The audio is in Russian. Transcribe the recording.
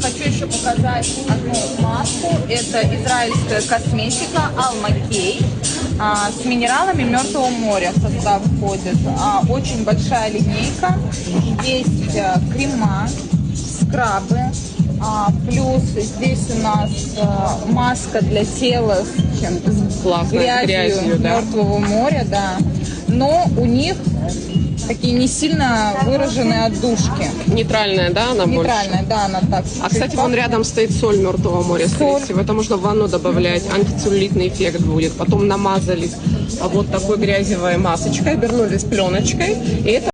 Хочу еще показать одну маску. Это израильская косметика Alma K с минералами Мертвого моря в состав входит. Очень большая линейка. Есть крема, скрабы. Плюс здесь у нас маска для тела с грязью Мертвого моря, да. Но у них такие не сильно выраженные отдушки. Нейтральная, да, она больше? Нейтральная, да, она так. Кстати, вон рядом стоит соль Мертвого моря, скорее всего. Это можно в ванну добавлять, антицеллюлитный эффект будет. Потом намазались вот такой грязевой масочкой, обернулись пленочкой. И это